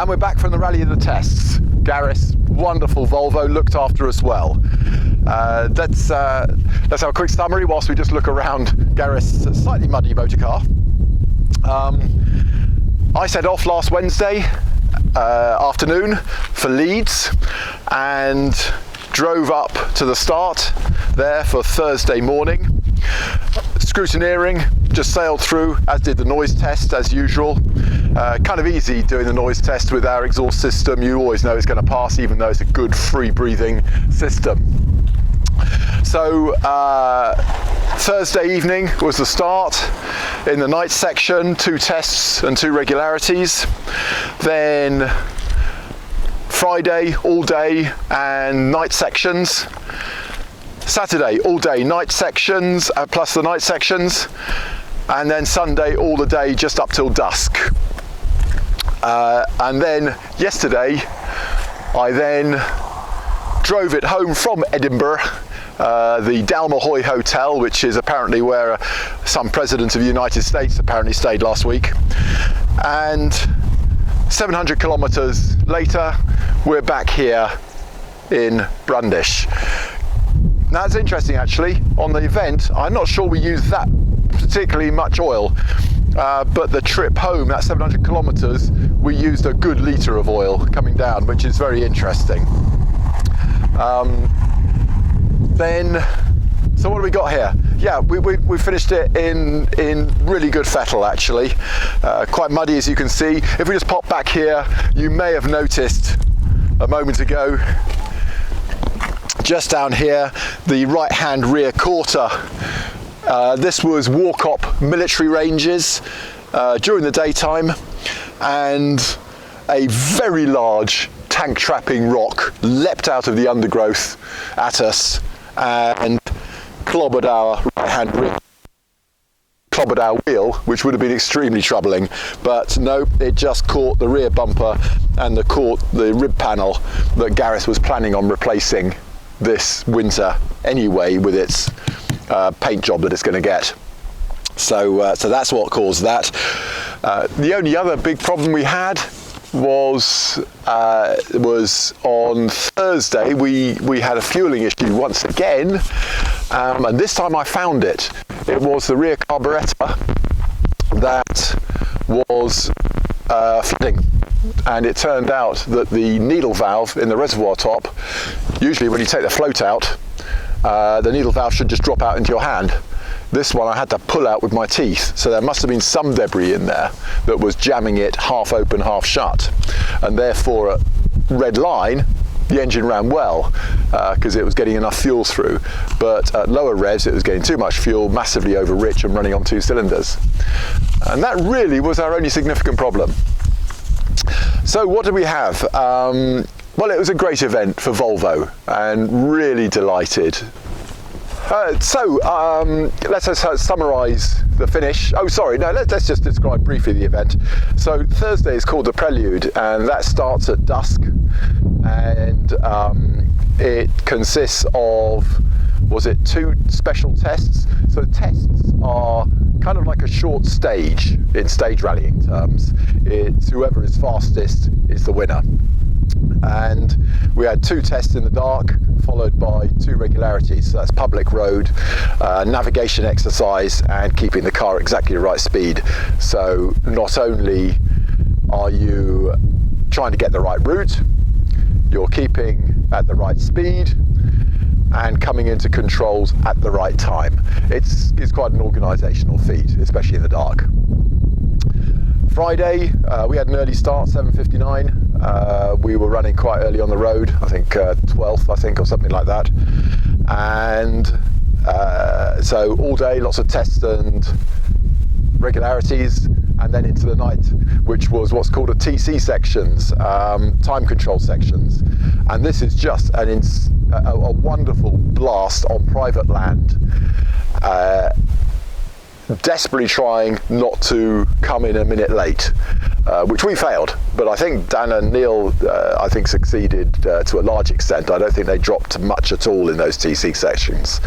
And we're back from the rally of the tests. Gareth's wonderful Volvo looked after us well. Let's have a quick summary whilst we just look around Gareth's slightly muddy motor car. I set off last Wednesday afternoon for Leeds and drove up to the start there for Thursday morning. Scrutineering, just sailed through, as did the noise test as usual. Kind of easy doing the noise test with our exhaust system. You always know it's going to pass, even though it's a good free breathing system. So Thursday evening was the start in the night section, 2 tests and 2 regularities. Then Friday all day and night sections. Saturday all day night sections plus the night sections, and then Sunday all the day just up till dusk. And then yesterday I then drove it home from Edinburgh, the Dalmahoy Hotel, which is apparently where some president of the United States apparently stayed last week. And 700 kilometres later, we're back here in Brundish. Now it's interesting actually, on the event, I'm not sure we used that particularly much oil, but the trip home, that 700 kilometres, we used a good litre of oil coming down, which is very interesting. So what do we got here? Yeah, we finished it in really good fettle actually, quite muddy as you can see. If we just pop back here, you may have noticed a moment ago, just down here, the right hand rear quarter. This was Warcop military ranges during the daytime, and a very large tank trapping rock leapt out of the undergrowth at us and clobbered our right hand rear, clobbered our wheel, which would have been extremely troubling, but no, it just caught the rear bumper and caught the rib panel that Gareth was planning on replacing this winter anyway with its paint job that it's going to get. So that's what caused that. The only other big problem we had was on Thursday. We had a fueling issue once again, and this time I found it. It was the rear carburettor that was flooding, and it turned out that the needle valve in the reservoir top, usually when you take the float out, the needle valve should just drop out into your hand. This one I had to pull out with my teeth, so there must have been some debris in there that was jamming it half open, half shut, and therefore at red line the engine ran well because it was getting enough fuel through, but at lower revs it was getting too much fuel, massively over rich and running on 2 cylinders, and that really was our only significant problem. So what did we have? Well, it was a great event for Volvo and really delighted. Let's summarise the finish. Oh, sorry, no, let's just describe briefly the event. So Thursday is called the Prelude, and that starts at dusk, and it consists of, was it 2 special tests? So tests are kind of like a short stage in stage rallying terms. It's whoever is fastest is the winner. And we had 2 tests in the dark, followed by 2 regularities. So that's public road, navigation exercise, and keeping the car exactly the right speed. So not only are you trying to get the right route, you're keeping at the right speed and coming into controls at the right time. It's quite an organisational feat, especially in the dark. Friday, we had an early start, 7:59. We were running quite early on the road, I think 12th, or something like that. And so all day, lots of tests and regularities, and then into the night, which was what's called a TC sections, time control sections. And this is just a wonderful blast on private land. Desperately trying not to come in a minute late, which we failed, but I think Dan and Neil succeeded to a large extent. I don't think they dropped much at all in those TC sections.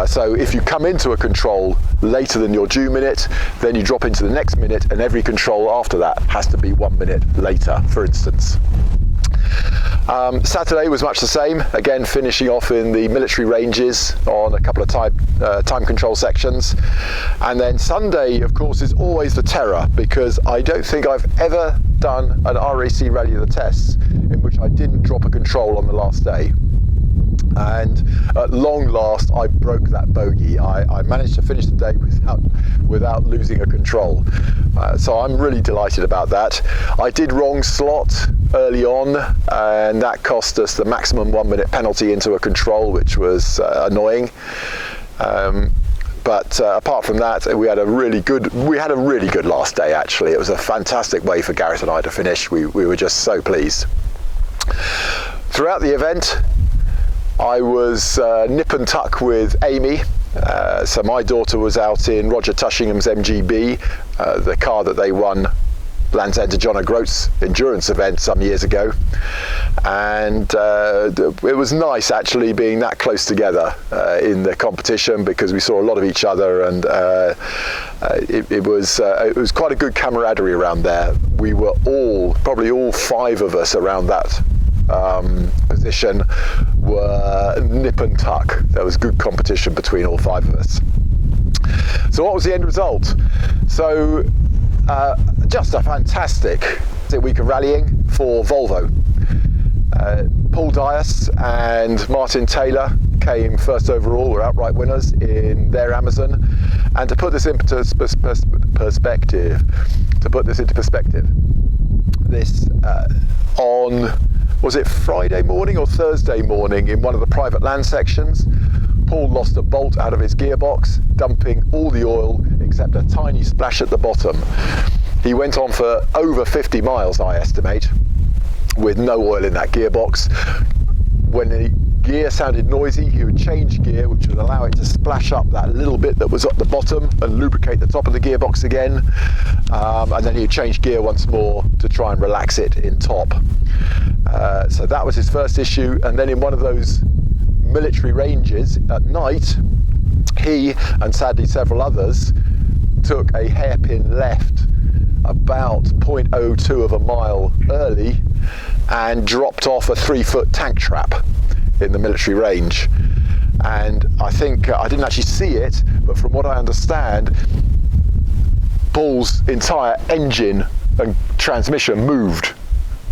So if you come into a control later than your due minute, then you drop into the next minute, and every control after that has to be 1 minute later, for instance. Saturday was much the same, again finishing off in the military ranges on a couple of time control sections. And then Sunday, of course, is always the terror, because I don't think I've ever done an RAC Rally of the tests in which I didn't drop a control on the last day. And at long last I broke that bogey. I managed to finish the day without losing a control, so I'm really delighted about that. I did wrong slot early on, and that cost us the maximum 1 minute penalty into a control, which was annoying. But apart from that, we had a really good last day. Actually, it was a fantastic way for Gareth and I to finish. We were just so pleased. Throughout the event, I was nip and tuck with Amy. So my daughter was out in Roger Tushingham's MGB, the car that they won Land's End to John O'Groats endurance event some years ago. And it was nice actually being that close together in the competition, because we saw a lot of each other, and it was quite a good camaraderie around there. We were probably all 5 of us around that position were nip and tuck. There was good competition between all 5 of us. So what was the end result? So just a fantastic week of rallying for Volvo. Paul Dias and Martin Taylor came first overall, were outright winners in their Amazon. And to put this into perspective, this on, was it Friday morning or Thursday morning, in one of the private land sections, Paul lost a bolt out of his gearbox, dumping all the oil except a tiny splash at the bottom. He went on for over 50 miles, I estimate, with no oil in that gearbox. When the gear sounded noisy, he would change gear, which would allow it to splash up that little bit that was at the bottom and lubricate the top of the gearbox again. And then he would change gear once more to try and relax it in top. So that was his first issue. And then in one of those military ranges at night, he and sadly several others took a hairpin left about 0.02 of a mile early and dropped off a 3-foot tank trap in the military range. And I think I didn't actually see it, but from what I understand, Paul's entire engine and transmission moved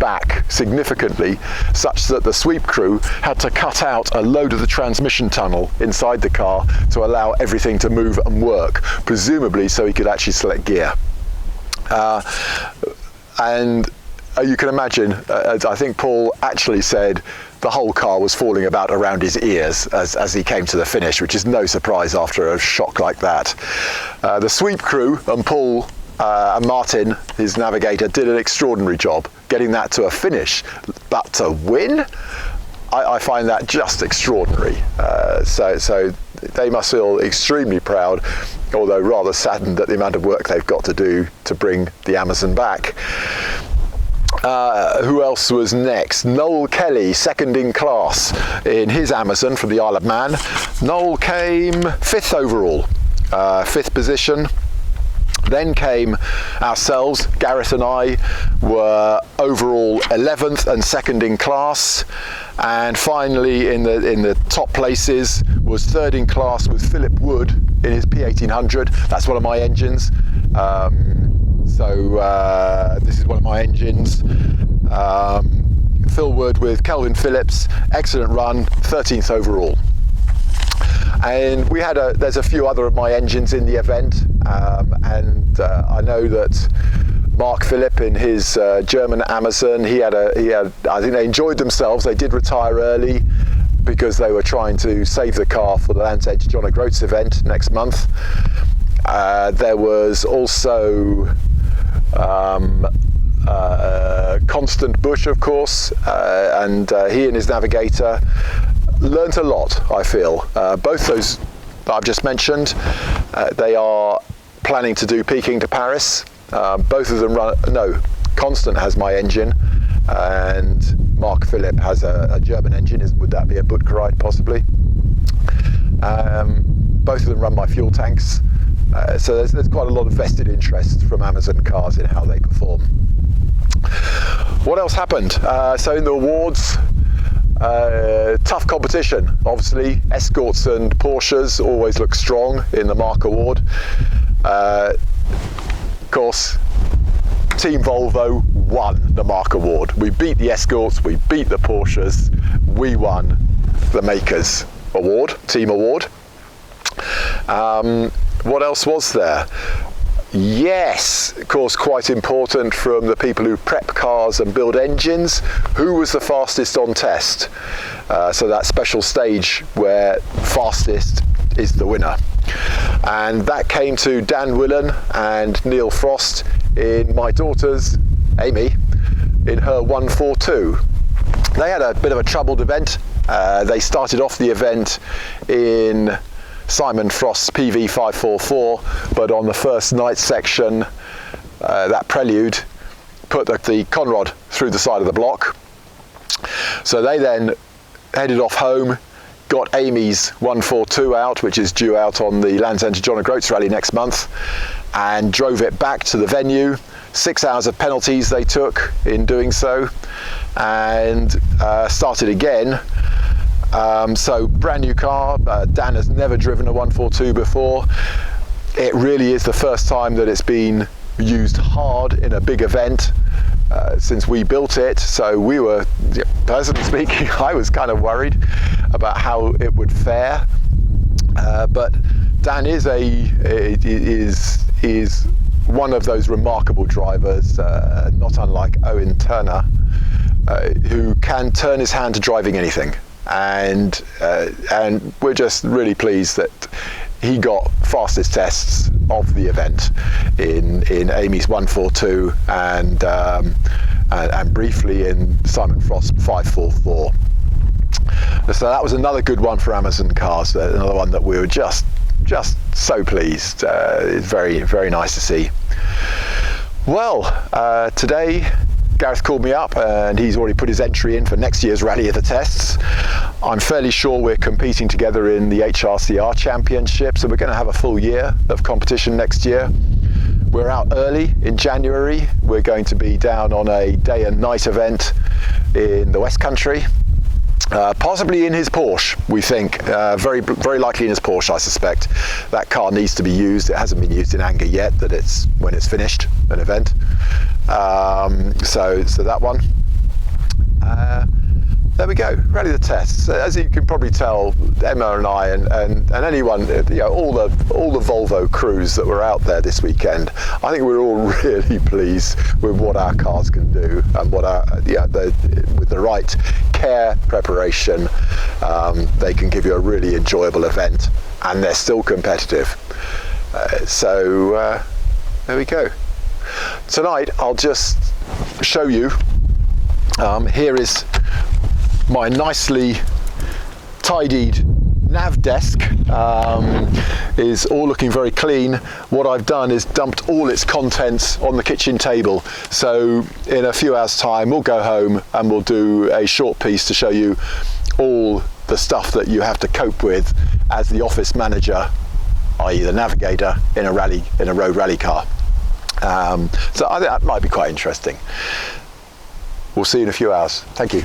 back significantly, such that the sweep crew had to cut out a load of the transmission tunnel inside the car to allow everything to move and work, presumably so he could actually select gear. And you can imagine, I think Paul actually said the whole car was falling about around his ears as he came to the finish, which is no surprise after a shock like that. The sweep crew and Paul and Martin, his navigator, did an extraordinary job getting that to a finish, but to win, I find that just extraordinary. So they must feel extremely proud, although rather saddened at the amount of work they've got to do to bring the Amazon back. Who else was next? Noel Kelly, second in class in his Amazon from the Isle of Man. Noel came 5th overall, 5th position. Then came ourselves. Gareth and I were overall 11th and second in class, and finally in the top places was 3rd in class with Philip Wood in his P1800. That's one of my engines. This is one of my engines. Phil Wood with Kelvin Phillips, excellent run, 13th overall. And there's a few other of my engines in the event, and I know that Mark Phillip in his German Amazon, I think they enjoyed themselves. They did retire early because they were trying to save the car for the Land's End to John O'Groats event next month. There was also Constant Bush, of course, and he and his navigator learnt a lot, I feel. Both those that I've just mentioned, they are planning to do Peking to Paris. Both of them Constant has my engine, and Mark Phillip has a German engine. Would that be a Butkerite possibly? both of them run my fuel tanks. So there's quite a lot of vested interest from Amazon cars in how they perform. What else happened? So in the awards, tough competition. Obviously, Escorts and Porsches always look strong in the Mark Award. Of course, Team Volvo won the Mark Award. We beat the Escorts, we beat the Porsches, we won the Makers Award, Team Award. What else was there? Yes, of course, quite important from the people who prep cars and build engines. Who was the fastest on test? So that special stage where fastest is the winner. And that came to Dan Willen and Neil Frost in my daughter's, Amy, in her 142. They had a bit of a troubled event. They started off the event in Simon Frost's PV544, but on the first night section, that prelude put the conrod through the side of the block. So they then headed off home, got Amy's 142 out, which is due out on the Land's End John O'Groats Rally next month, and drove it back to the venue. 6 hours of penalties they took in doing so, and started again. So brand new car. Dan has never driven a 142 before. It really is the first time that it's been used hard in a big event since we built it. So we were, personally speaking, I was kind of worried about how it would fare. But Dan is one of those remarkable drivers, not unlike Owen Turner, who can turn his hand to driving anything. And we're just really pleased that he got fastest tests of the event in Amy's 142 and briefly in Simon Frost's 544. So that was another good one for Amazon cars. Another one that we were just so pleased. It's very, very nice to see. Well, today Gareth called me up and he's already put his entry in for next year's Rally of the Tests. I'm fairly sure we're competing together in the HRCR Championship, so we're going to have a full year of competition next year. We're out early in January. We're going to be down on a day and night event in the West Country. Possibly in his Porsche, we think. Very likely in his Porsche, I suspect. That car needs to be used. It hasn't been used in anger yet, that it's when it's finished, an event. So that one. There we go, Rally the Tests. As you can probably tell, Emma and I and anyone, all the Volvo crews that were out there this weekend, I think we're all really pleased with what our cars can do and what with the right care, preparation, they can give you a really enjoyable event, and they're still competitive. So there we go. Tonight I'll just show you. Here is my nicely tidied nav desk. Is all looking very clean. What I've done is dumped all its contents on the kitchen table. So in a few hours time we'll go home and we'll do a short piece to show you all the stuff that you have to cope with as the office manager, i.e. the navigator in a road rally car. So I think that might be quite interesting. We'll see you in a few hours. Thank you.